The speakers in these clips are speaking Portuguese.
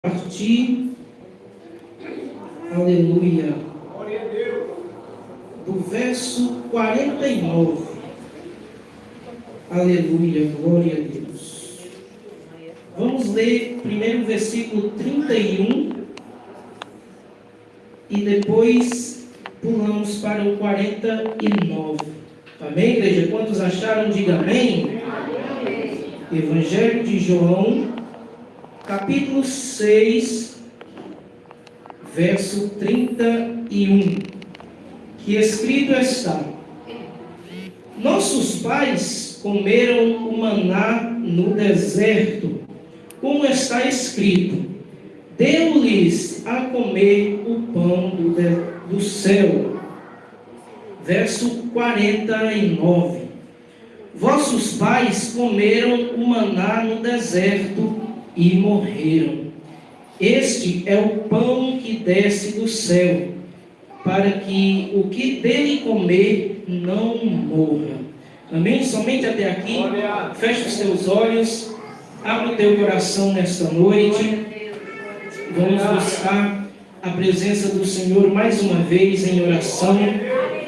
partir, aleluia, do verso 49, aleluia, glória a Deus. Vamos ler primeiro o versículo 31 e depois pulamos para o 49. Amém, igreja? Quantos acharam? Diga amém. Evangelho de João, capítulo 6, verso 31, que escrito está: nossos pais comeram o maná no deserto, como está escrito, deu-lhes a comer o pão do céu. Verso 49, vossos pais comeram o maná no deserto e morreram. Este é o pão que desce do céu, para que o que dele comer não morra. Amém? Somente até aqui. Feche os teus olhos, abre o teu coração nesta noite. Vamos buscar a presença do Senhor mais uma vez em oração.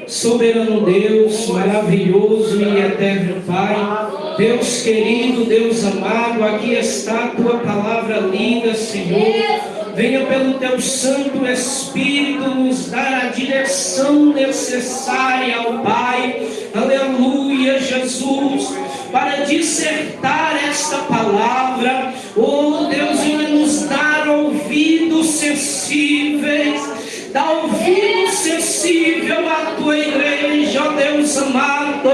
Soberano Deus, maravilhoso e eterno Pai, Deus querido, Deus amado, aqui está a tua palavra linda, Senhor. Venha pelo teu Santo Espírito nos dar a direção necessária ao Pai, aleluia, Jesus, para dissertar esta palavra. Oh Deus, venha nos dar ouvidos sensíveis, dá ouvido sensível à tua igreja, ó Deus amado,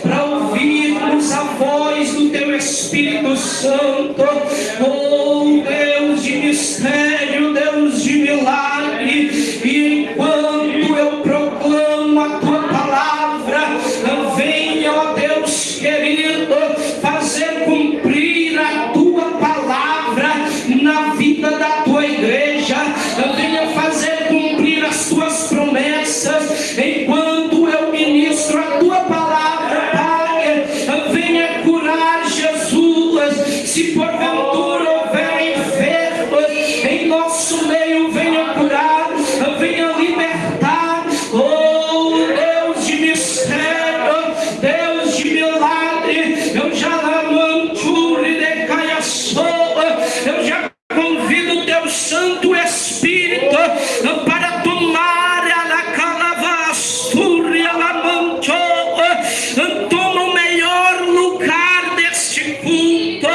para ouvirmos a voz do teu Espírito Santo. Oh Deus de mistério, Deus de milagre, e enquanto eu proclamo a tua palavra, venha, ó Deus querido, fazer cumprir a tua palavra na vida da tua igreja. Venha fazer cumprir as tuas promessas enquanto eu ministro a tua palavra, Pai. Venha curar, Jesus, se porventura houver enfermos em nosso meio, venha curar, venha libertar. Oh Deus de mistério, Deus de milagre, eu já lamento e decaia soa, eu já convido o teu Santo Espírito para tomar a calavastura, a manchou, toma o melhor lugar deste culto,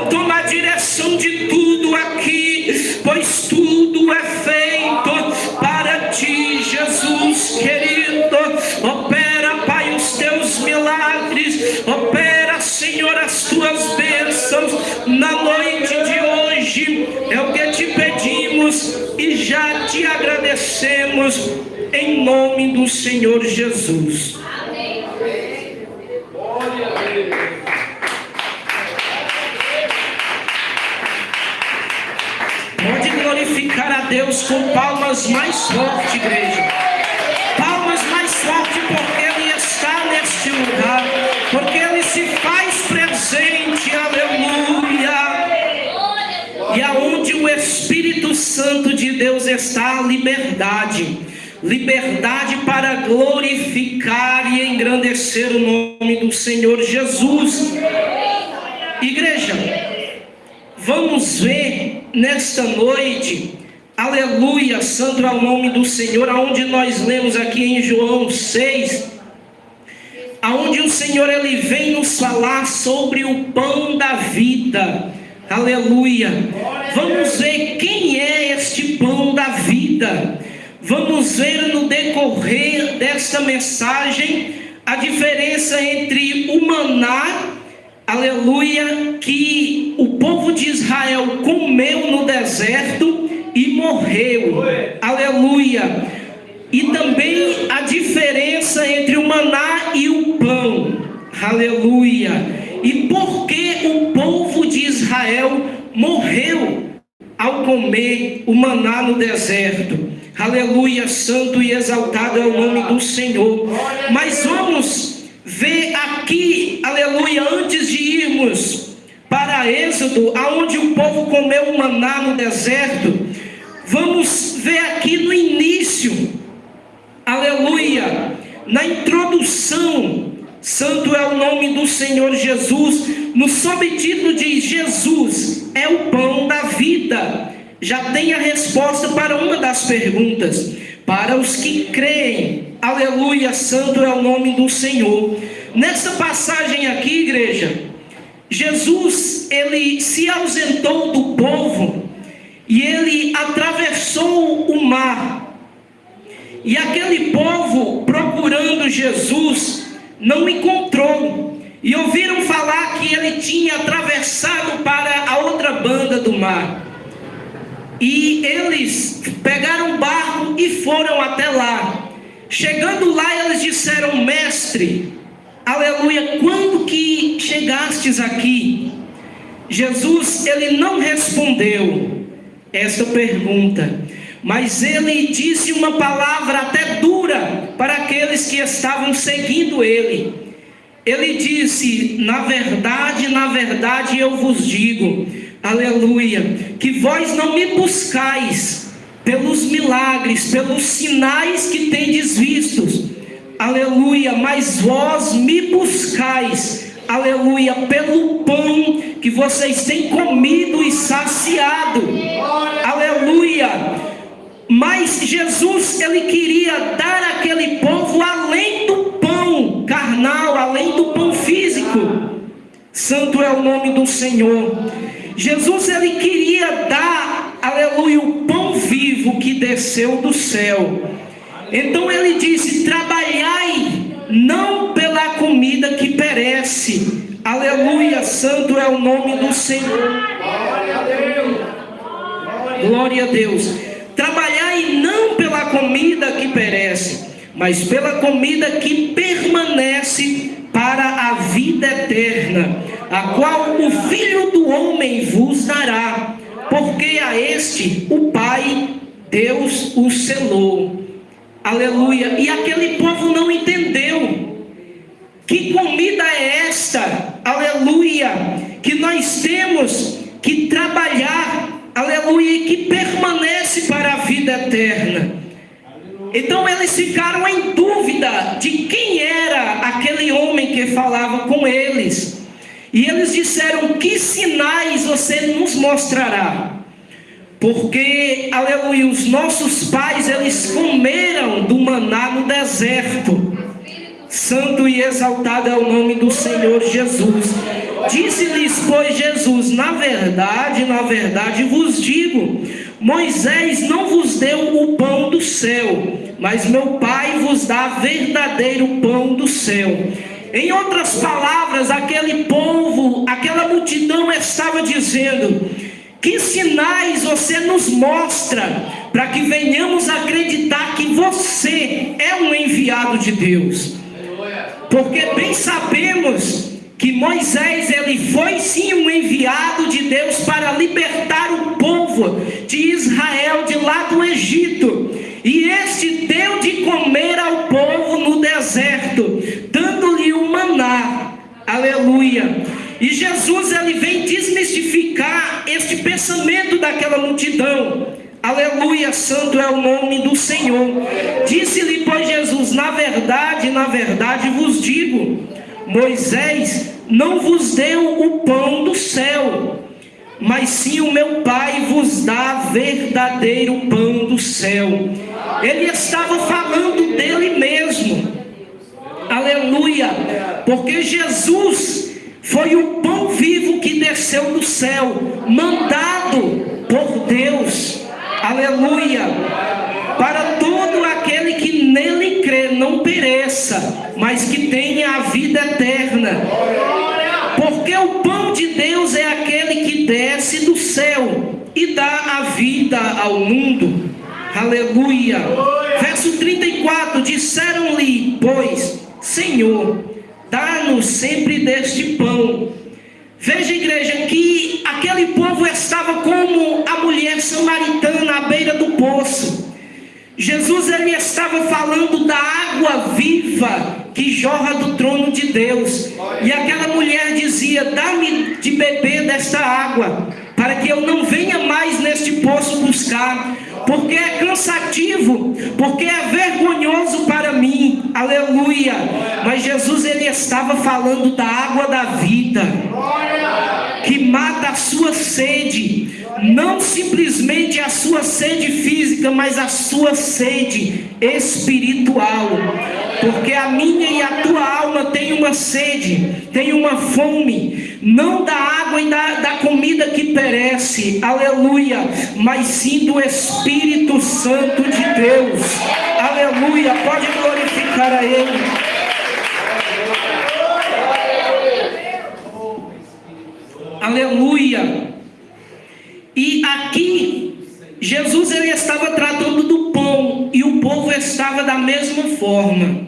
toma a direção de tudo aqui, pois tudo é feito para ti, Jesus querido. Opera, Pai, os teus milagres, opera, Senhor, as tuas bênçãos na noite de hoje. É o que te pedimos e já te agradecemos, em nome do Senhor Jesus. Amém. Pode glorificar a Deus com palmas mais fortes, igreja. Palmas mais fortes, porque Ele está neste lugar, porque Ele se faz presente, aleluia. E aonde o Espírito Santo de Deus está, liberdade. Liberdade para glorificar e engrandecer o nome do Senhor Jesus. Igreja, vamos ver nesta noite, aleluia, santo ao nome do Senhor, aonde nós lemos aqui em João 6, aonde o Senhor ele vem nos falar sobre o pão da vida. Aleluia. Vamos ver quem é este pão da vida. Vamos ver no decorrer desta mensagem a diferença entre o maná, aleluia, que o povo de Israel comeu no deserto e morreu, aleluia, e também a diferença entre o maná e o pão, aleluia. E por que o povo de Israel morreu ao comer o maná no deserto? Aleluia, santo e exaltado é o nome do Senhor. Mas vamos ver aqui, aleluia, antes de irmos para Êxodo, aonde o povo comeu o maná no deserto, vamos ver aqui no início, aleluia, na introdução, santo é o nome do Senhor Jesus, no subtítulo diz: Jesus é o pão da vida. Já tem a resposta para uma das perguntas, para os que creem, aleluia, santo é o nome do Senhor. Nessa passagem aqui, igreja, Jesus, ele se ausentou do povo, e ele atravessou o mar, e aquele povo procurando Jesus, não encontrou, e ouviram falar que ele tinha atravessado para a outra banda do mar, e eles pegaram um barco e foram até lá. Chegando lá, eles disseram: mestre, aleluia, quando que chegastes aqui? Jesus, ele não respondeu essa pergunta, mas ele disse uma palavra até dura para aqueles que estavam seguindo ele. Ele disse: na verdade eu vos digo, aleluia, que vós não me buscais pelos milagres, pelos sinais que tendes vistos, aleluia, mas vós me buscais, aleluia, pelo pão que vocês têm comido e saciado, aleluia. Mas Jesus, ele queria dar àquele povo além do pão carnal, além do pão físico. Santo é o nome do Senhor. Jesus, ele queria dar, aleluia, o pão vivo que desceu do céu. Então ele disse: trabalhai não pela comida que perece, aleluia, santo é o nome do Senhor. Glória a Deus. Trabalhai não pela comida que perece, mas pela comida que permanece para a vida eterna, a qual o Filho do Homem vos dará, porque a este o Pai, Deus, o selou. Aleluia. E aquele povo não entendeu. Que comida é esta, aleluia, que nós temos que trabalhar, aleluia, e que permanece para a vida eterna? Então eles ficaram em dúvida de quem era aquele homem que falava com eles. E eles disseram: que sinais você nos mostrará? Porque, aleluia, os nossos pais, eles comeram do maná no deserto. Santo e exaltado é o nome do Senhor Jesus. Disse-lhes, pois, Jesus: na verdade vos digo, Moisés não vos deu o pão do céu, mas meu Pai vos dá verdadeiro pão do céu. Em outras palavras, aquele povo, aquela multidão estava dizendo: que sinais você nos mostra para que venhamos acreditar que você é um enviado de Deus? Porque bem sabemos que Moisés, ele foi sim um enviado de Deus para libertar o povo de Israel de lá do Egito. E este deu de comer ao povo no deserto, dando-lhe o maná. Aleluia. E Jesus, ele vem desmistificar este pensamento daquela multidão. Aleluia, santo é o nome do Senhor. Disse-lhe, pois, Jesus: na verdade vos digo, Moisés não vos deu o pão do céu, mas sim o meu Pai vos dá verdadeiro pão do céu. Ele estava falando dele mesmo. Aleluia. Porque Jesus foi o pão vivo que desceu do céu, mandado por Deus. Aleluia. Para todo aquele que nele crê, não pereça, mas que tenha a vida eterna. Porque o pão de Deus é aquele que desce do céu e dá a vida ao mundo. Aleluia. Verso 34. Disseram-lhe, pois: Senhor, dá-nos sempre deste pão. Veja, igreja, que aquele povo estava como a mulher samaritana à beira do poço. Jesus, ele estava falando da água viva que jorra do trono de Deus. E aquela mulher dizia: dá-me de beber desta água, para que eu não venha mais neste poço buscar, porque é cansativo, porque é vergonhoso para mim. Aleluia. Mas Jesus, ele estava falando da água da vida, que mata a sua sede, não simplesmente a sua sede física, mas a sua sede espiritual. Porque a minha e a tua alma tem uma sede, tem uma fome, não da água e da comida que perece, aleluia, mas sim do Espírito Santo de Deus. Aleluia. Pode glorificar a Ele. Aleluia. E aqui Jesus, ele estava tratando do pão, e o povo estava da mesma forma,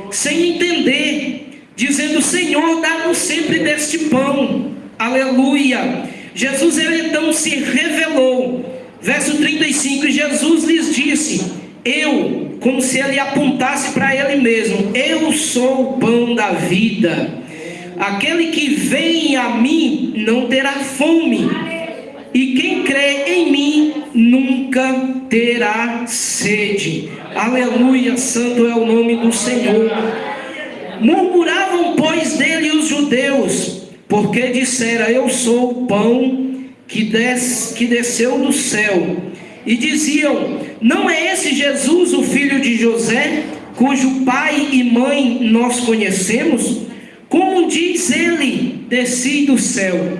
sem entender, dizendo: Senhor, dá-nos sempre deste pão. Aleluia. Jesus, ele então se revelou. Verso 35, Jesus lhes disse: eu, como se ele apontasse para ele mesmo, eu sou o pão da vida. Aquele que vem a mim não terá fome, e quem crê em mim nunca terá sede. Aleluia, santo é o nome do Senhor. Murmuravam, pois, dele os judeus, porque dissera: eu sou o pão que desceu do céu. E diziam: não é esse Jesus, o filho de José, cujo pai e mãe nós conhecemos? Como diz ele: desci do céu?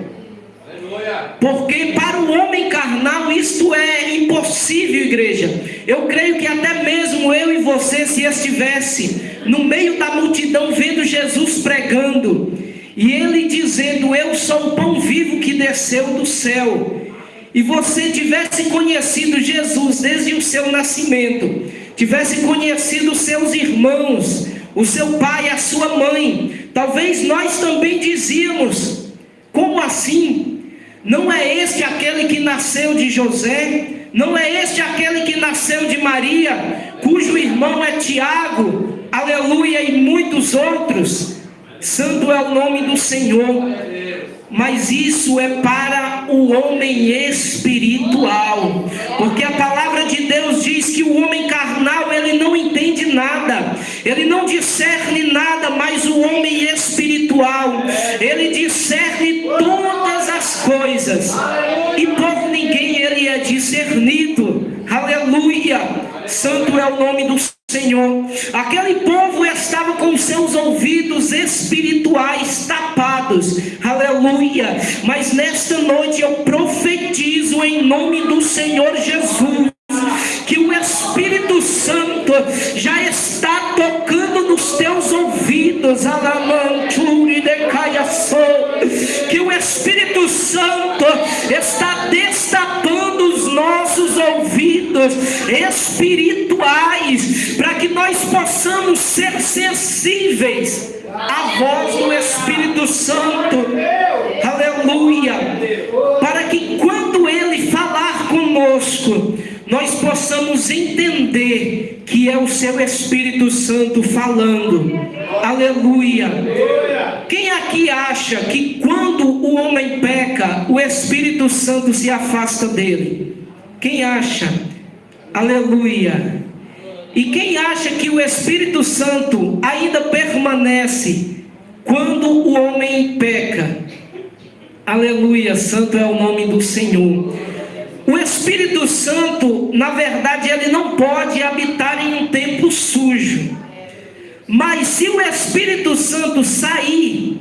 Porque para o homem carnal isto é impossível, igreja. Eu creio que até mesmo eu e você, se estivesse no meio da multidão vendo Jesus pregando, e ele dizendo: eu sou o pão vivo que desceu do céu, e você tivesse conhecido Jesus desde o seu nascimento, tivesse conhecido os seus irmãos, o seu pai, a sua mãe, talvez nós também dizíamos: como assim? Não é este aquele que nasceu de José? Não é este aquele que nasceu de Maria, cujo irmão é Tiago? Aleluia, e muitos outros. Santo é o nome do Senhor. Mas isso é para o homem espiritual, porque a palavra de Deus diz que o homem carnal, ele não entende nada, ele não discerne nada, mas o homem espiritual, ele discerne todas as coisas, e por ninguém ele é discernido. Aleluia, santo é o nome do Senhor. Aquele povo estava com seus ouvidos espirituais tapados, aleluia. Mas nesta noite eu profetizo em nome do Senhor Jesus, que o Espírito Santo já está tocando nos teus ouvidos, que o Espírito Santo está destapando os nossos ouvidos espirituais, para que nós possamos ser sensíveis à voz do Espírito Santo, aleluia, para que quando Ele falar conosco, nós possamos entender que é o seu Espírito Santo falando. Aleluia. Quem aqui acha que quando o homem peca, o Espírito Santo se afasta dele? Quem acha? Aleluia. E quem acha que o Espírito Santo ainda permanece quando o homem peca? Aleluia, santo é o nome do Senhor. O Espírito Santo, na verdade, ele não pode habitar em um templo sujo. Mas se o Espírito Santo sair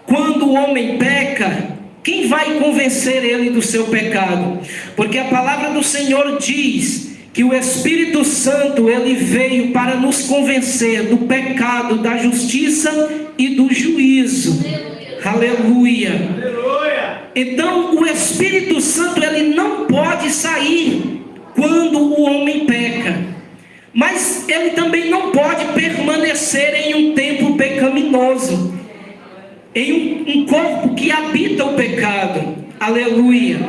quando o homem peca, quem vai convencer ele do seu pecado? Porque a palavra do Senhor diz que o Espírito Santo, ele veio para nos convencer do pecado, da justiça e do juízo. Aleluia. Então o Espírito Santo, ele não pode sair quando o homem peca, mas ele também não pode permanecer em um templo pecaminoso, em um corpo que habita o pecado. Aleluia.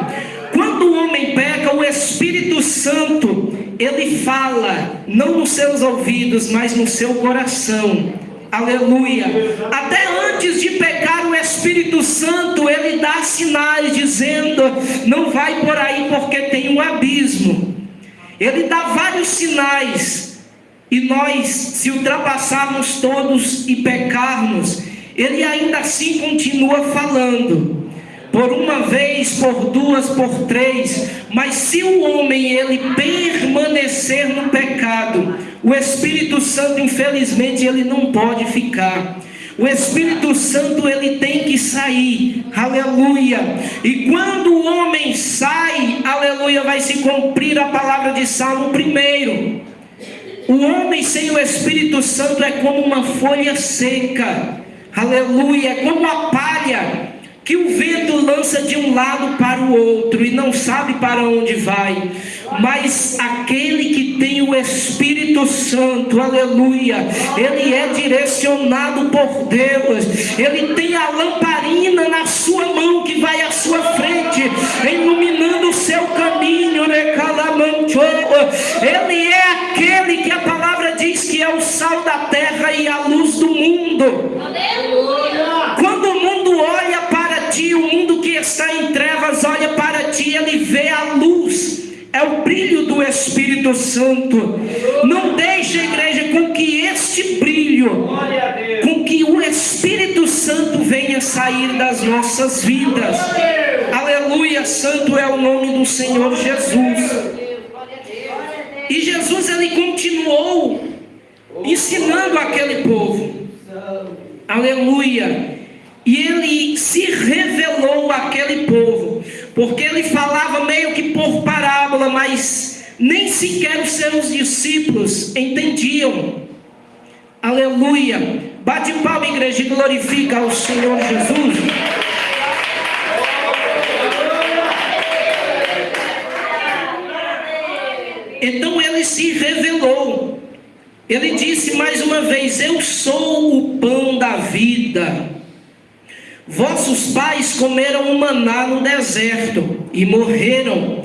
Quando o homem peca, o Espírito Santo, Ele fala, não nos seus ouvidos, mas no seu coração. Aleluia. Até antes de pecar, o Espírito Santo, ele dá sinais dizendo: não vai por aí porque tem um abismo. Ele dá vários sinais. E nós, se ultrapassarmos todos e pecarmos, ele ainda assim continua falando. Por uma vez, por duas, por três. Mas se o homem ele permanecer no pecado, o Espírito Santo, infelizmente, ele não pode ficar. O Espírito Santo, ele tem que sair. Aleluia. E quando o homem sai, aleluia, vai se cumprir a palavra de Salmo 1. O homem sem o Espírito Santo é como uma folha seca. Aleluia. É como a palha que o vento lança de um lado para o outro e não sabe para onde vai. Mas aquele que tem o Espírito Santo, aleluia, ele é direcionado por Deus. Ele tem a lamparina na sua mão que vai à sua frente, iluminando o seu caminho. Ele é aquele que a palavra diz que é o sal da terra e a luz do mundo. Quando o mundo olha para ti, o mundo que está em trevas olha para ti, ele vê a luz. É o brilho do Espírito Santo. Não deixe, igreja, com que este brilho, com que o Espírito Santo venha sair das nossas vidas. Aleluia, santo é o nome do Senhor Jesus. E Jesus, ele continuou ensinando aquele povo. Aleluia. E ele se revelou àquele povo, porque ele falava meio que por parábola, mas nem sequer os seus discípulos entendiam. Aleluia. Bate palma, igreja, e glorifica ao Senhor Jesus. Então ele se revelou. Ele disse mais uma vez: eu sou o pão da vida. Vossos pais comeram o maná no deserto e morreram.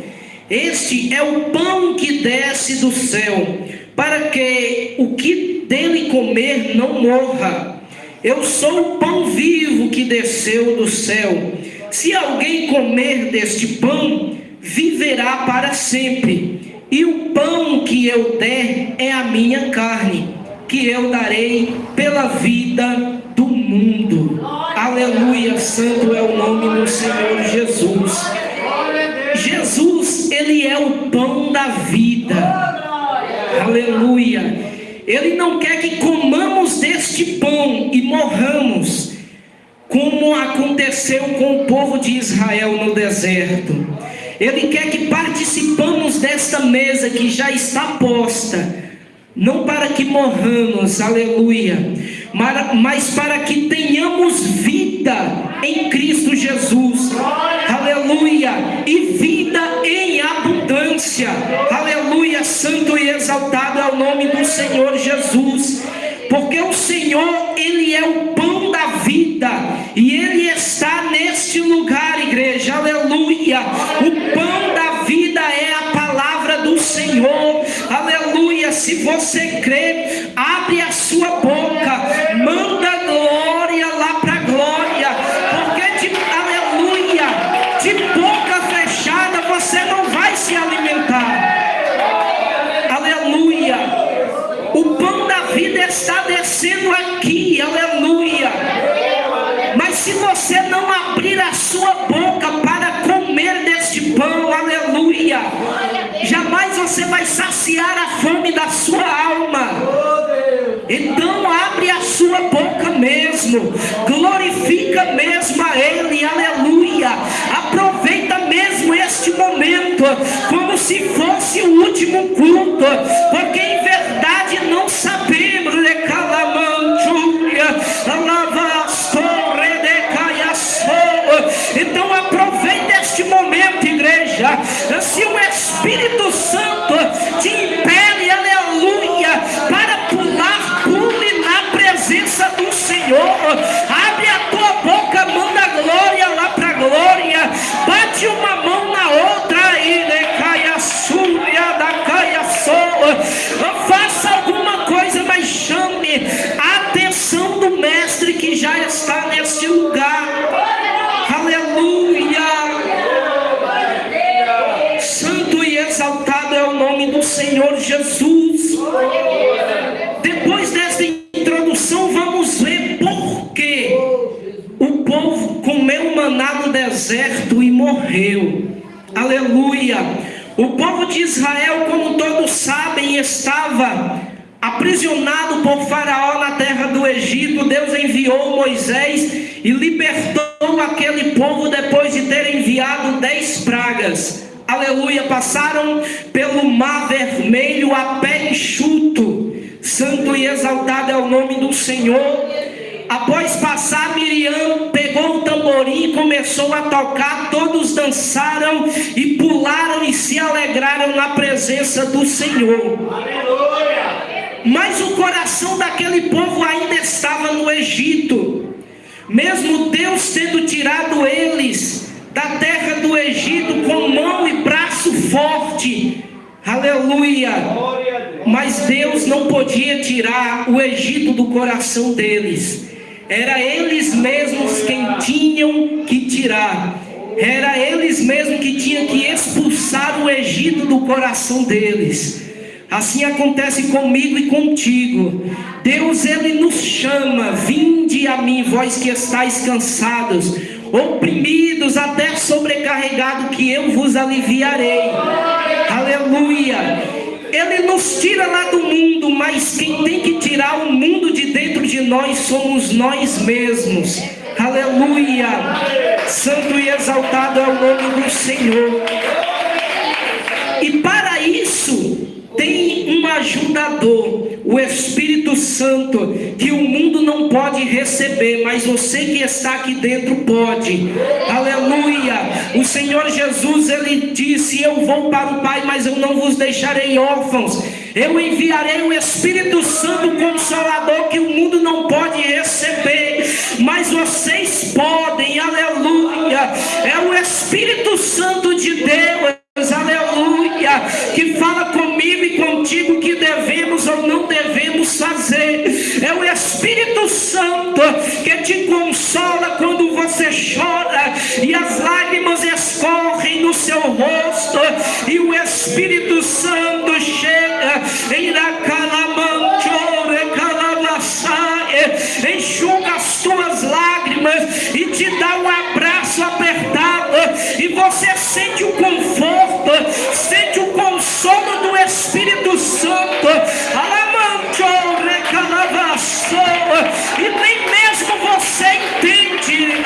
Este é o pão que desce do céu, para que o que dele comer não morra. Eu sou o pão vivo que desceu do céu. Se alguém comer deste pão, viverá para sempre. E o pão que eu der é a minha carne, que eu darei pela vida do mundo. Aleluia, santo é o nome do Senhor Jesus. Jesus, ele é o pão da vida. Aleluia. Ele não quer que comamos deste pão e morramos, como aconteceu com o povo de Israel no deserto. Ele quer que participamos desta mesa que já está posta, não para que morramos, aleluia, mas para que tenhamos vida em Cristo Jesus, aleluia, e vida em abundância. Aleluia, santo e exaltado é o nome do Senhor Jesus, porque o Senhor, ele é o pão da vida, e ele está neste lugar, igreja. Aleluia. O pão da vida é a palavra do Senhor. Aleluia. Se você crê, abre a sua boca, manda glória lá para a glória, porque aleluia, de boca fechada você não vai se alimentar. Aleluia. O pão da vida está descendo aqui, aleluia. Mas se você não abrir a sua boca para comer deste pão, aleluia, jamais você vai saciar a fome da sua alma. Então abre a sua boca mesmo, glorifica mesmo a Ele, aleluia. Aproveita mesmo este momento como se fosse o último culto, porque em verdade não sabemos. Então aproveita este momento, igreja. Se o Espírito Santo te impele, aleluia, para pular, pule na presença do Senhor. Abre a tua boca, manda glória lá para a glória. Bate uma mão na outra e decaia súria da caia só. Senhor Jesus. Depois desta introdução, vamos ver por que o povo comeu maná no deserto e morreu. Aleluia! O povo de Israel, como todos sabem, estava aprisionado por Faraó na terra do Egito. Deus enviou Moisés e libertou aquele povo depois de ter enviado 10 pragas. Aleluia! Passaram pelo mar vermelho a pé enxuto. Santo e exaltado é o nome do Senhor. Após passar, Miriam pegou o tamborim e começou a tocar. Todos dançaram e pularam e se alegraram na presença do Senhor. Aleluia! Mas o coração daquele povo ainda estava no Egito. Mesmo Deus tendo tirado eles da terra do Egito com mão e braço forte, aleluia, mas Deus não podia tirar o Egito do coração deles. Era eles mesmos quem tinham que tirar. Era eles mesmos que tinham que expulsar o Egito do coração deles. Assim acontece comigo e contigo. Deus, Ele nos chama: vinde a mim, vós que estáis cansados, oprimidos, até sobrecarregados, que eu vos aliviarei. Aleluia! Ele nos tira lá do mundo, mas quem tem que tirar o mundo de dentro de nós somos nós mesmos. Aleluia! Santo e exaltado é o nome do Senhor. E para isso tem um ajudador, o Espírito Santo, que o mundo não pode receber, mas você que está aqui dentro pode. Aleluia! O Senhor Jesus, Ele disse: eu vou para o Pai, mas eu não vos deixarei órfãos. Eu enviarei o Espírito Santo Consolador, que o mundo não pode receber, mas vocês podem. Aleluia! É o Espírito Santo de Deus, aleluia, que fala comigo e contigo o que devemos ou não devemos fazer. É o Espírito Santo que te consola quando você chora e as lágrimas escorrem no seu rosto, e o Espírito Santo chega em enxuga as tuas lágrimas e te dá um abraço apertado, e você sente o conforto, sente o consolo do Espírito Santo. E nem mesmo você entende.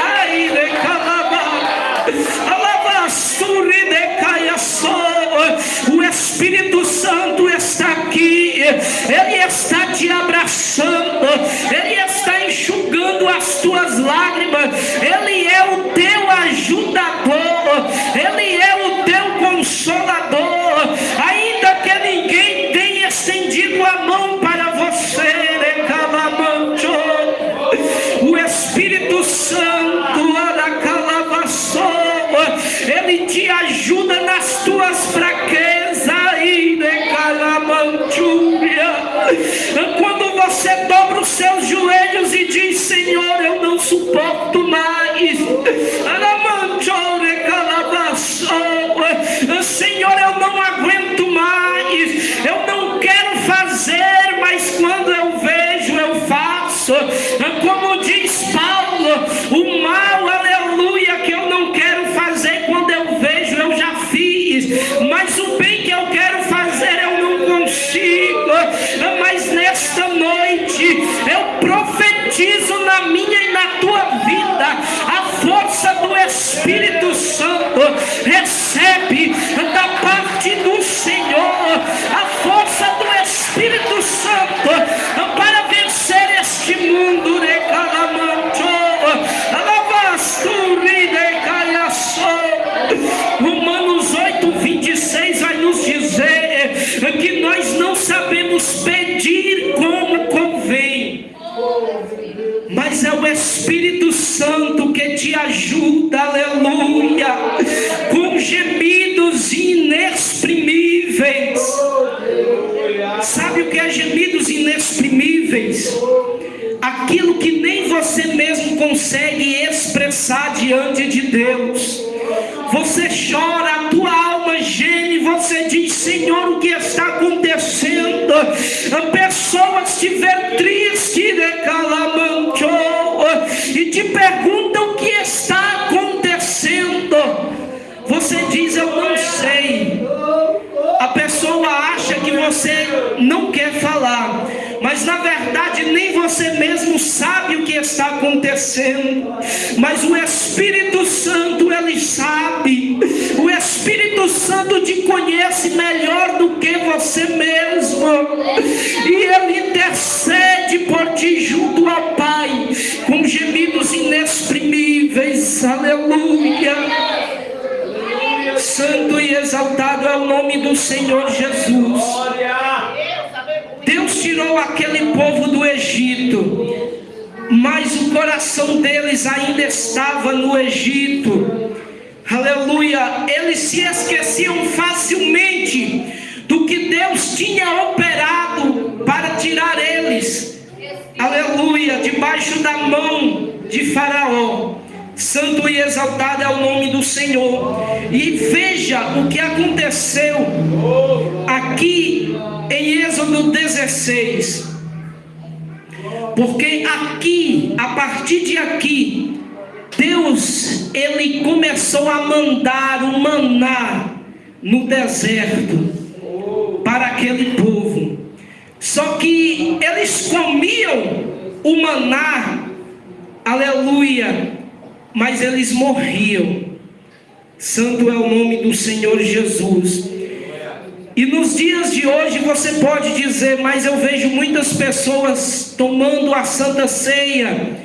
O Espírito Santo está aqui, Ele está te abraçando, Ele está enxugando as tuas lágrimas, Ele é o teu ajudador, Ele é o teu consolador, ainda que ninguém tenha estendido a mão para você. O Espírito Santo, Ele te ajuda nas tuas fraquezas. Quando você dobra os seus joelhos e diz: Senhor, eu não suporto mais. Senhor, eu não aguento mais. Eu não quero fazer, mas quando eu vejo, eu faço. Como diz Paulo, o mal, aleluia, que eu não quero fazer, quando eu vejo, eu já fiz. Mas o bem que eu quero fazer, eu não consigo. Mas nesta noite, eu profetizo na minha e na tua vida a força do Espírito Santo. Recebe da parte do Senhor a força do Espírito Santo para vencer este mundo. Romanos 8:26 vai nos dizer que nós não sabemos pedir como convém, mas é o Espírito Santo que te ajuda, aleluia, com gemidos inexprimíveis. Sabe o que é gemidos inexprimíveis? Aquilo que nem você mesmo consegue expressar diante de Deus. Você chora, a tua alma geme, você diz: diz: Senhor, o que está acontecendo? A pessoa estiver triste, e te pergunta o que está acontecendo. Você diz: eu não sei. A pessoa acha que você não quer falar, mas na verdade nem você mesmo sabe o que está acontecendo. Mas o Espírito Santo, ele sabe. O Espírito Santo te conhece melhor do que você mesmo, e ele intercede por ti junto ao Pai com gemidos inexprimíveis. Aleluia. Santo e exaltado é o nome do Senhor Jesus. Deus tirou aquele povo do Egito, mas o coração deles ainda estava no Egito. Aleluia. Eles se esqueciam facilmente do que Deus tinha operado para tirar eles, aleluia, debaixo da mão de Faraó. Santo e exaltado é o nome do Senhor. E veja o que aconteceu aqui em Êxodo 16. Porque aqui, a partir de aqui, Deus, ele começou a mandar o maná no deserto para aquele povo. Só que eles comiam o maná, aleluia, mas eles morriam. Santo é o nome do Senhor Jesus. E nos dias de hoje você pode dizer: mas eu vejo muitas pessoas tomando a Santa Ceia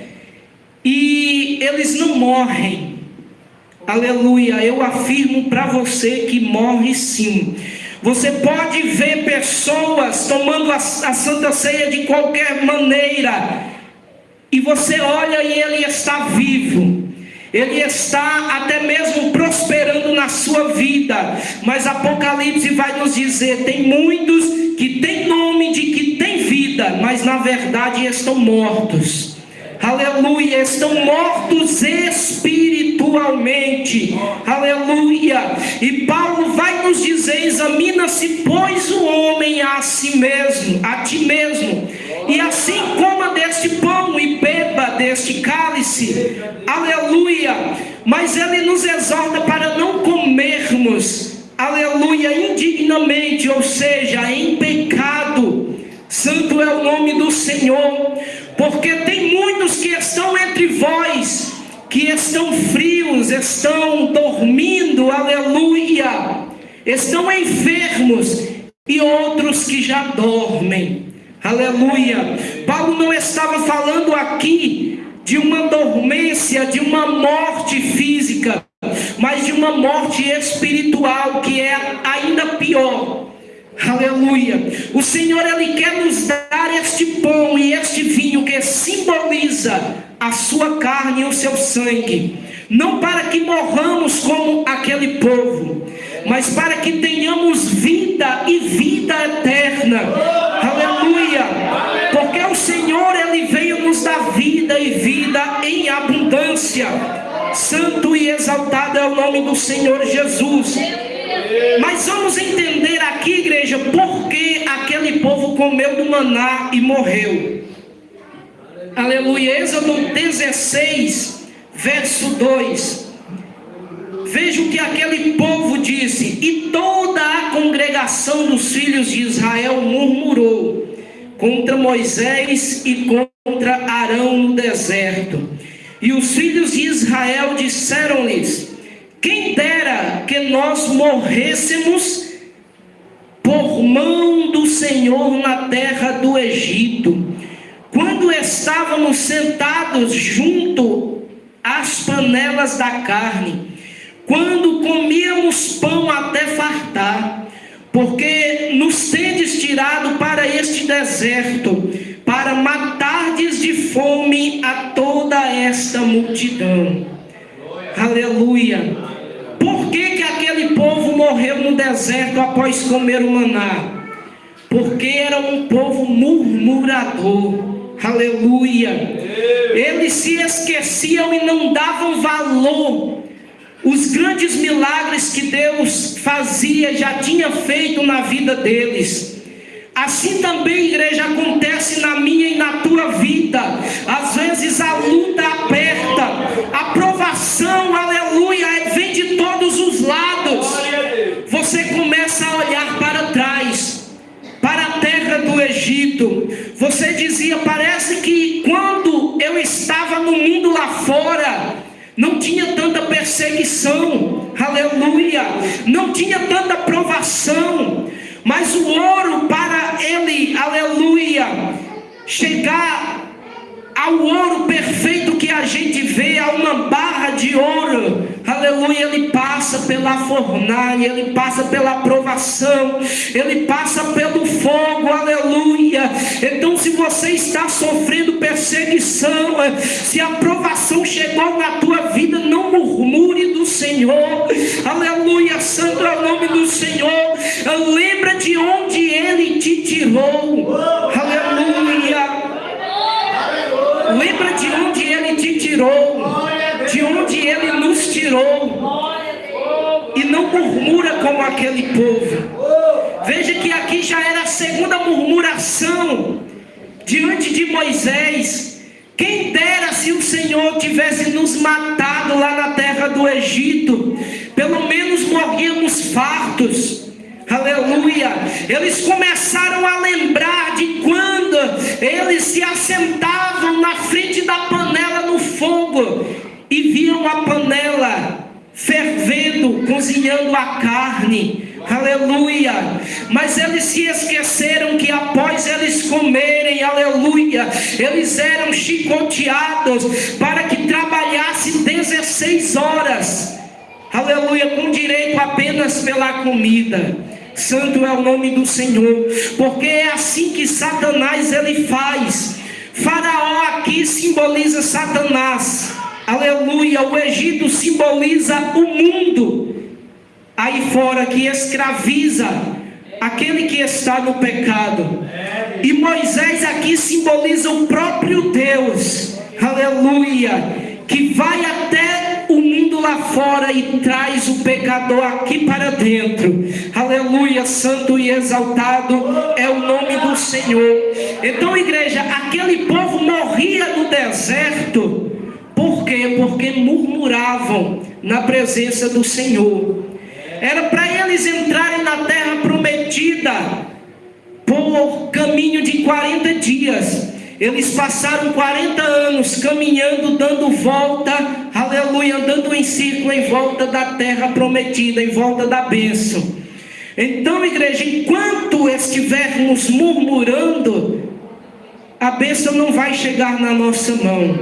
e eles não morrem. Aleluia. Eu afirmo para você que morre sim. Você pode ver pessoas tomando a Santa Ceia de qualquer maneira, e você olha e ele está vivo. Ele está até mesmo prosperando na sua vida. Mas Apocalipse vai nos dizer: tem muitos que têm nome de que têm vida, mas na verdade estão mortos. Aleluia, estão mortos espiritualmente. Aleluia. E Paulo vai nos dizer: examina-se, pois, o homem a si mesmo, a ti mesmo, e assim coma deste pão e beba deste cálice. Aleluia. Mas ele nos exorta para não comermos, aleluia, indignamente, ou seja, em pecado. Santo é o nome do Senhor. Porque tem muitos que estão entre vós, que estão frios, estão dormindo, aleluia, estão enfermos, e outros que já dormem, aleluia. Paulo não estava falando aqui de uma dormência, de uma morte física, mas de uma morte espiritual, que é ainda pior. Aleluia. O Senhor, ele quer nos dar este pão e este vinho que simboliza a sua carne e o seu sangue, não para que morramos como aquele povo, mas para que tenhamos vida e vida eterna. Aleluia. Porque o Senhor, ele veio nos dar vida e vida em abundância. Santo e exaltado é o nome do Senhor Jesus. Mas vamos entender aqui, igreja, por que aquele povo comeu do maná e morreu. Aleluia. Êxodo 16, verso 2. Veja o que aquele povo disse: e toda a congregação dos filhos de Israel murmurou contra Moisés e contra Arão no deserto. E os filhos de Israel disseram-lhes: quem dera que nós morrêssemos por mão do Senhor na terra do Egito, quando estávamos sentados junto às panelas da carne, quando comíamos pão até fartar, porque nos tendes tirado para este deserto, para matardes de fome a toda esta multidão. Aleluia. Por que aquele povo morreu no deserto após comer o maná? Porque era um povo murmurador. Aleluia. Eles se esqueciam e não davam valor Os grandes milagres que Deus fazia, já tinha feito na vida deles. Assim também, igreja, acontece na minha e na tua vida. Às vezes a luta aperta, a provação, aleluia, vem de todos os lados. Você começa a olhar para trás, para a terra do Egito. Você dizia, parece que quando eu estava no mundo lá fora, não tinha tanta perseguição, aleluia, não tinha tanta provação. Mas o ouro, para ele, aleluia, chegar ao ouro perfeito que a gente vê, a uma barra de ouro, aleluia, ele passa pela fornalha, ele passa pela provação, ele passa pelo fogo, aleluia. Então, se você está sofrendo perseguição, se a provação chegou na tua vida, não murmure do Senhor, aleluia, santo é o nome do Senhor. Lembra de onde ele te tirou, aleluia. Lembra de onde ele te tirou, de onde ele nos tirou, e não murmura como aquele povo. Veja que aqui já era a segunda murmuração diante de Moisés. Quem dera se o Senhor tivesse nos matado lá na terra do Egito, pelo menos morríamos fartos. Aleluia. Eles começaram a lembrar de quando eles se assentavam na frente da panela no fogo e viam a panela fervendo, cozinhando a carne. Aleluia. Mas eles se esqueceram que após eles comerem, aleluia, eles eram chicoteados para que trabalhassem 16 horas, aleluia, com direito apenas pela comida. Santo é o nome do Senhor, porque é assim que Satanás ele faz. Faraó aqui simboliza Satanás, aleluia. O Egito simboliza o mundo aí fora, que escraviza aquele que está no pecado. E Moisés aqui simboliza o próprio Deus, aleluia, que vai até o mundo lá fora e traz o pecador aqui para dentro. Aleluia, santo e exaltado é o nome do Senhor. Então, igreja, aquele povo morria no deserto. Por quê? Porque murmuravam na presença do Senhor. Era para eles entrarem na terra prometida por caminho de 40 dias. Eles passaram 40 anos caminhando, dando volta, aleluia, andando em círculo em volta da terra prometida, em volta da bênção. Então, igreja, enquanto estivermos murmurando, a bênção não vai chegar na nossa mão.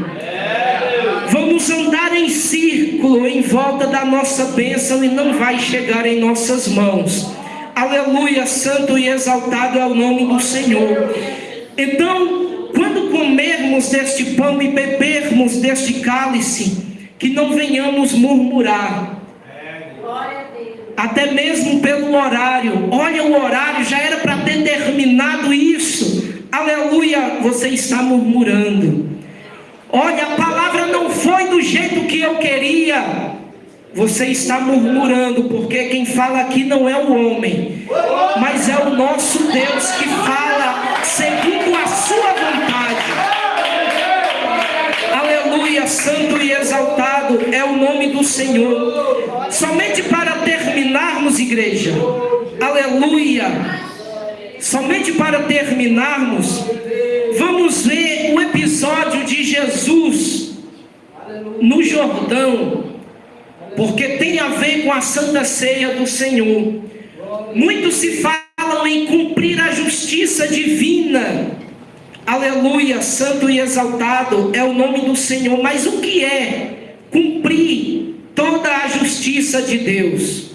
Vamos andar em círculo em volta da nossa bênção e não vai chegar em nossas mãos. Aleluia, santo e exaltado é o nome do Senhor. Então, quando comermos deste pão e bebermos deste cálice, que não venhamos murmurar, até mesmo pelo horário. Olha, o horário já era para ter terminado isso. Aleluia, você está murmurando. Olha, a palavra não foi do jeito que eu queria. Você está murmurando, porque quem fala aqui não é o homem, mas é o nosso Deus que fala segundo a sua vontade. Aleluia, santo e exaltado é o nome do Senhor. Somente para terminarmos, igreja, aleluia, somente para terminarmos, vamos ver o episódio de Jesus no Jordão, porque tem a ver com a Santa Ceia do Senhor. Muitos se falam em cumprir a justiça divina. Aleluia, santo e exaltado é o nome do Senhor. Mas o que é cumprir toda a justiça de Deus?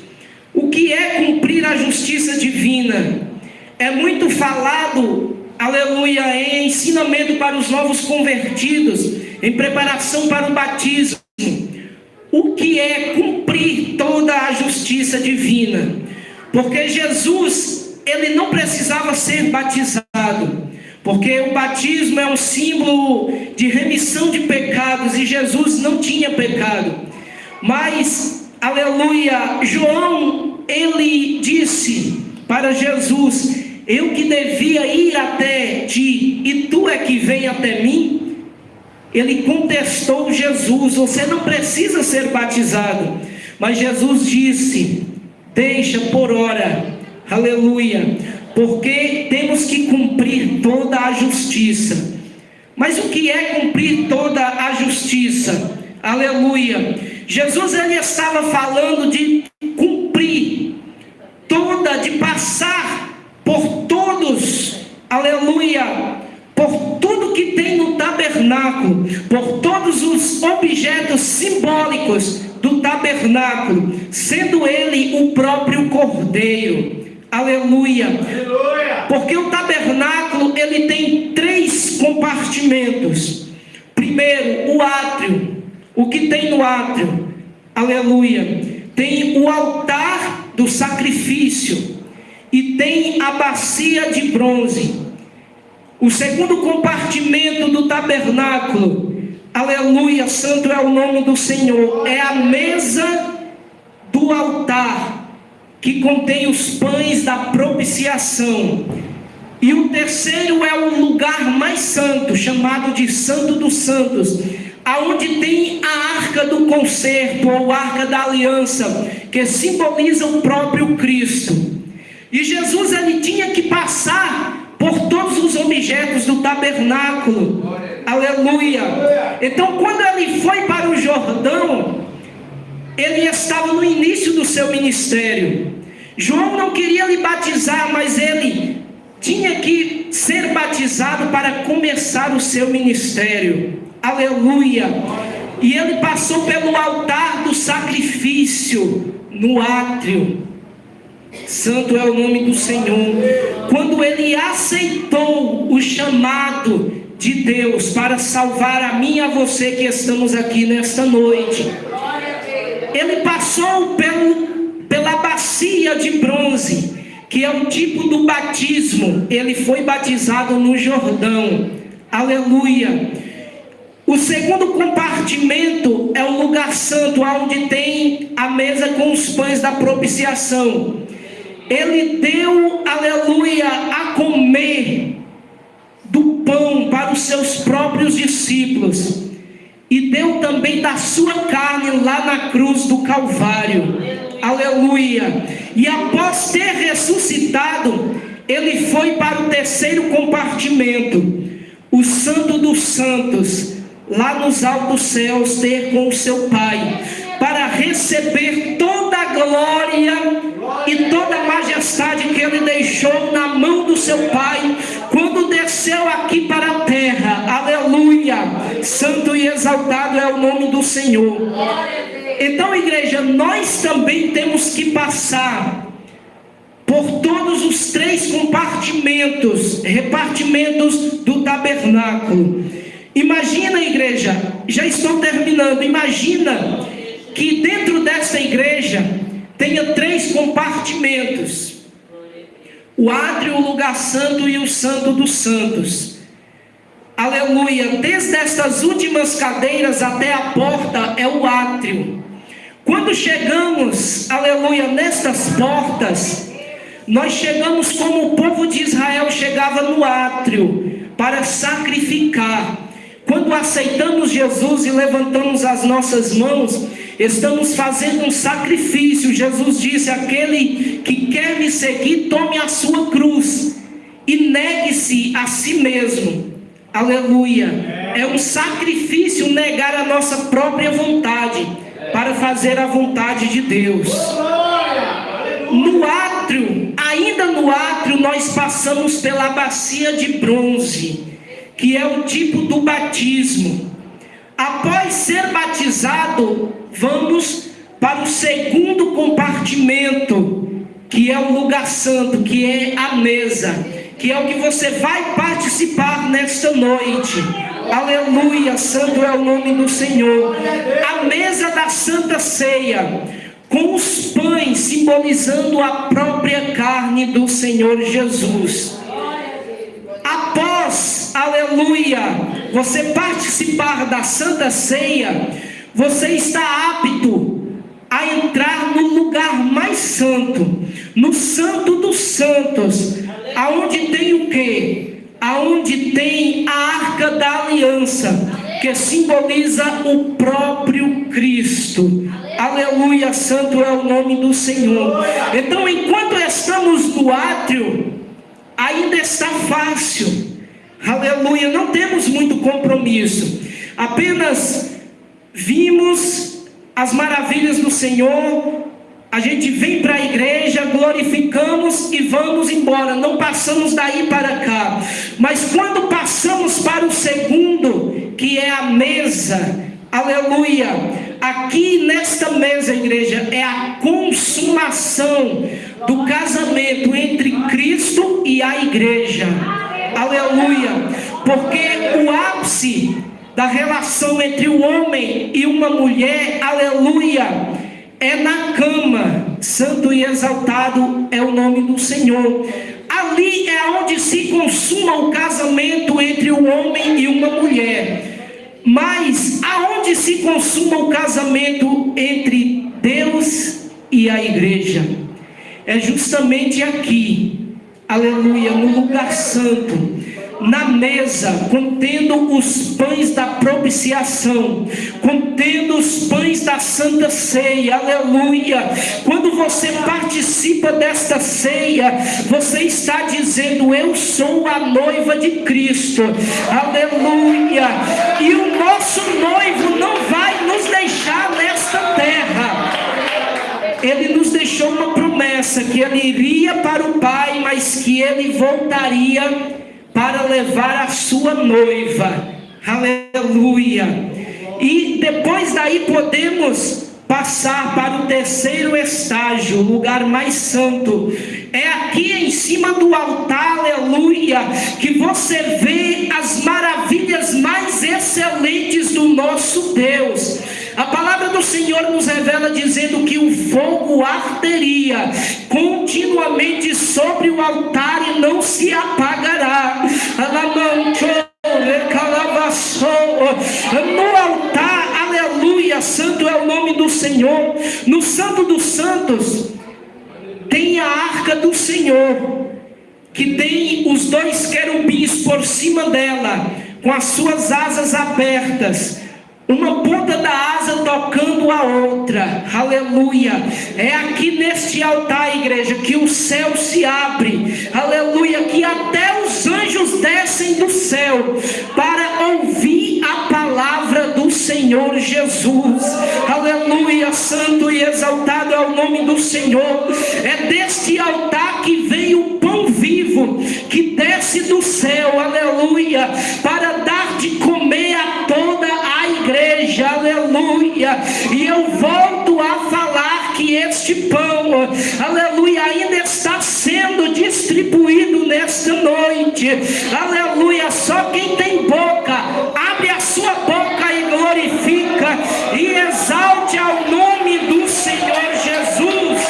O que é cumprir a justiça divina? É muito falado, aleluia, em ensinamento para os novos convertidos, em preparação para o batismo. O que é cumprir toda a justiça divina? Porque Jesus, ele não precisava ser batizado, porque o batismo é um símbolo de remissão de pecados, e Jesus não tinha pecado. Mas aleluia, João, ele disse para Jesus: eu que devia ir até ti, e tu é que vem até mim? Ele contestou Jesus: você não precisa ser batizado. Mas Jesus disse: deixa por hora, aleluia, porque temos que cumprir toda a justiça. Mas o que é cumprir toda a justiça? Aleluia. Jesus, ele estava falando de cumprir toda, de passar por todos, aleluia, por tudo que tem no tabernáculo, por todos os objetos simbólicos do tabernáculo, sendo ele o próprio Cordeiro. Aleluia. Porque o tabernáculo, ele tem 3 compartimentos. Primeiro, o átrio. O que tem no átrio? Aleluia. Tem o altar do sacrifício e tem a bacia de bronze. O segundo compartimento do tabernáculo, aleluia, santo é o nome do Senhor, é a mesa do altar, que contém os pães da propiciação. E o terceiro é o lugar mais santo, chamado de Santo dos Santos, aonde tem a arca do concerto, ou arca da aliança, que simboliza o próprio Cristo. E Jesus, ele tinha que passar por todos os objetos do tabernáculo. Aleluia. Então, quando ele foi para o Jordão, ele estava no início do seu ministério. João não queria lhe batizar, mas ele tinha que ser batizado para começar o seu ministério. Aleluia. E ele passou pelo altar do sacrifício, no átrio. Santo é o nome do Senhor. Quando ele aceitou o chamado de Deus para salvar a mim e a você que estamos aqui nesta noite, ele passou pela bacia de bronze, que é o tipo do batismo. Ele foi batizado no Jordão. Aleluia. O segundo compartimento é o lugar santo, onde tem a mesa com os pães da propiciação. Ele deu, aleluia, a comer do pão para os seus próprios discípulos, e deu também da sua carne lá na cruz do Calvário. Aleluia. E após ter ressuscitado, ele foi para o terceiro compartimento, o Santo dos Santos, lá nos altos céus, ter com o seu Pai, para receber toda a glória e toda a majestade que ele deixou na mão do seu Pai, quando desceu aqui para a terra. Aleluia. Santo e exaltado é o nome do Senhor. Então, igreja, nós também temos que passar por todos os 3 repartimentos do tabernáculo. Imagina, igreja, já estou terminando, imagina que dentro dessa igreja tenha 3 compartimentos: o átrio, o lugar santo e o santo dos santos. Aleluia. Desde estas últimas cadeiras até a porta é o átrio. Quando chegamos, aleluia, nestas portas, nós chegamos como o povo de Israel chegava no átrio para sacrificar. Quando aceitamos Jesus e levantamos as nossas mãos, estamos fazendo um sacrifício. Jesus disse: aquele que quer me seguir, tome a sua cruz e negue-se a si mesmo. Aleluia. É um sacrifício negar a nossa própria vontade para fazer a vontade de Deus. No átrio, ainda no átrio, nós passamos pela bacia de bronze, que é o tipo do batismo. Após ser batizado, vamos para o segundo compartimento, que é o lugar santo, que é a mesa, que é o que você vai participar nesta noite. Aleluia, santo é o nome do Senhor. A mesa da Santa Ceia, com os pães simbolizando a própria carne do Senhor Jesus. Após, aleluia, você participar da Santa Ceia, você está apto, a entrar no lugar mais santo, no Santo dos Santos, aonde tem o quê? Aonde tem a Arca da Aliança, que simboliza o próprio Cristo. Aleluia, santo é o nome do Senhor. Então, enquanto estamos no átrio, ainda está fácil. Aleluia, não temos muito compromisso. Apenas vimos as maravilhas do Senhor, a gente vem para a igreja, glorificamos e vamos embora. Não passamos daí para cá. Mas quando passamos para o segundo, que é a mesa, aleluia, aqui nesta mesa, igreja, é a consumação do casamento entre Cristo e a igreja. Aleluia, porque o ápice da relação entre o homem e uma mulher, aleluia, é na cama. Santo e exaltado é o nome do Senhor. Ali é onde se consuma o casamento entre o homem e uma mulher. Mas aonde se consuma o casamento entre Deus e a igreja? É justamente aqui, aleluia, no lugar santo, na mesa, contendo os pães da propiciação, contendo os pães da Santa Ceia, aleluia. Quando você participa desta ceia, você está dizendo: eu sou a noiva de Cristo, aleluia. E o nosso noivo não vai nos deixar nesta terra. Ele nos deixou uma promessa, que ele iria para o Pai, mas que ele voltaria para levar a sua noiva, aleluia. E depois daí podemos passar para o terceiro estágio, o lugar mais santo. É aqui em cima do altar, aleluia, que você vê as maravilhas mais excelentes do nosso Deus. A palavra do Senhor nos revela dizendo que o fogo arderia continuamente sobre o altar e não se apagará. No altar, aleluia, santo é o nome do Senhor. No Santo dos Santos tem a arca do Senhor, que tem os dois querubins por cima dela, com as suas asas abertas, uma ponta da asa tocando a outra, aleluia. É aqui neste altar, igreja, que o céu se abre, aleluia, que até os anjos descem do céu para ouvir a palavra do Senhor Jesus, aleluia, santo e exaltado é o nome do Senhor. É deste altar que vem o pão vivo, que desce do céu, aleluia, para dar de comer a toda a igreja, aleluia. E eu volto a falar que este pão, aleluia, ainda está sendo distribuído nesta noite, aleluia. Só quem tem boca, abre a sua boca e glorifica e exalte ao nome do Senhor Jesus,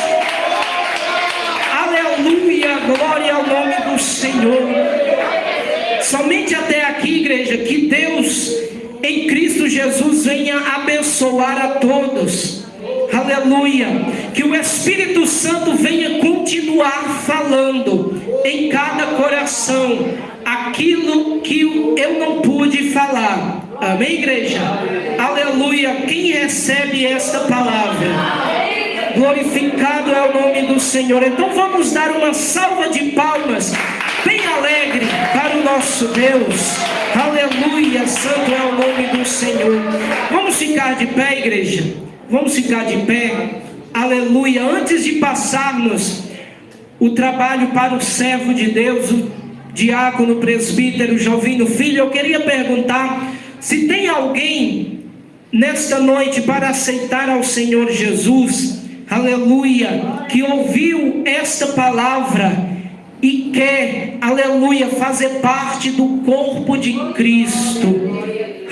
aleluia, glória ao nome do Senhor. Somente até aqui, igreja, que Deus em Cristo Jesus venha abençoar a todos, aleluia. Que o Espírito Santo venha continuar falando em cada coração aquilo que eu não pude falar. Amém, igreja? Aleluia. Quem recebe esta palavra? Glorificado é o nome do Senhor. Então vamos dar uma salva de palmas bem alegre para o nosso Deus. Aleluia, santo é o nome do Senhor. Vamos ficar de pé, igreja. Vamos ficar de pé. Aleluia. Antes de passarmos o trabalho para o servo de Deus, o diácono, presbítero Jovino Filho, eu queria perguntar se tem alguém nesta noite para aceitar ao Senhor Jesus, aleluia, que ouviu esta palavra e quer, aleluia, fazer parte do corpo de Cristo,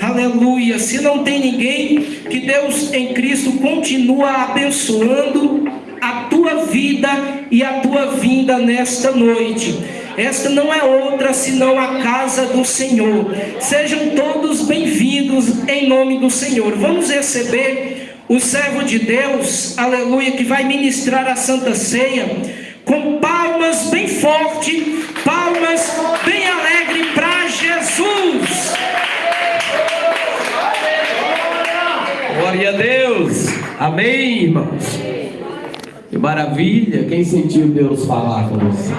aleluia. Se não tem ninguém, que Deus em Cristo continua abençoando a tua vida e a tua vinda nesta noite. Esta não é outra senão a casa do Senhor. Sejam todos bem-vindos em nome do Senhor. Vamos receber o servo de Deus, aleluia, que vai ministrar a Santa Ceia, com palmas bem fortes, palmas bem alegres para Jesus. Glória a Deus. Amém, irmãos. Que maravilha. Quem sentiu Deus falar com você?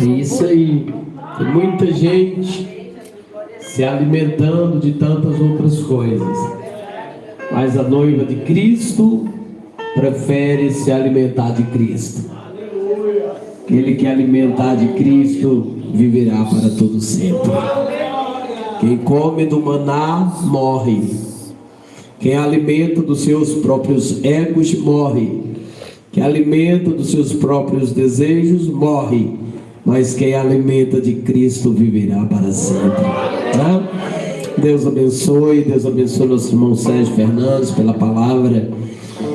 É isso aí. Tem muita gente se alimentando de tantas outras coisas, mas a noiva de Cristo prefere se alimentar de Cristo. Aquele que alimentar de Cristo viverá para todo sempre. Quem come do maná morre. Quem alimenta dos seus próprios egos morre. Quem alimenta dos seus próprios desejos morre. Mas quem alimenta de Cristo viverá para sempre. Tá? Deus abençoe nosso irmão Sérgio Fernandes pela palavra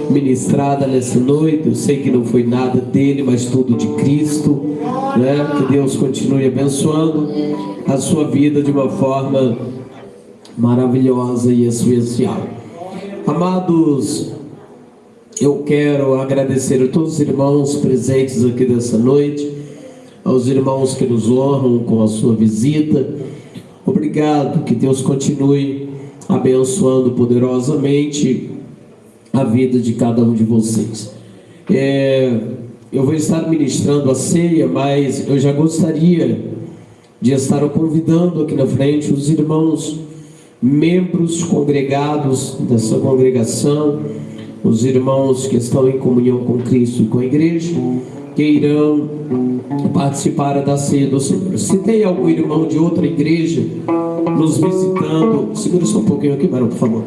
ministrada nessa noite. Eu sei que não foi nada dele, mas tudo de Cristo, né? Que Deus continue abençoando a sua vida de uma forma maravilhosa e especial. Amados, eu quero agradecer a todos os irmãos presentes aqui dessa noite, aos irmãos que nos honram com a sua visita. Obrigado, que Deus continue abençoando poderosamente a vida de cada um de vocês. Eu vou estar ministrando a ceia, mas eu já gostaria de estar convidando aqui na frente os irmãos membros congregados dessa congregação, os irmãos que estão em comunhão com Cristo e com a igreja, que irão participar da ceia do Senhor. Se tem algum irmão de outra igreja nos visitando, segura só um pouquinho aqui, Marão, por favor.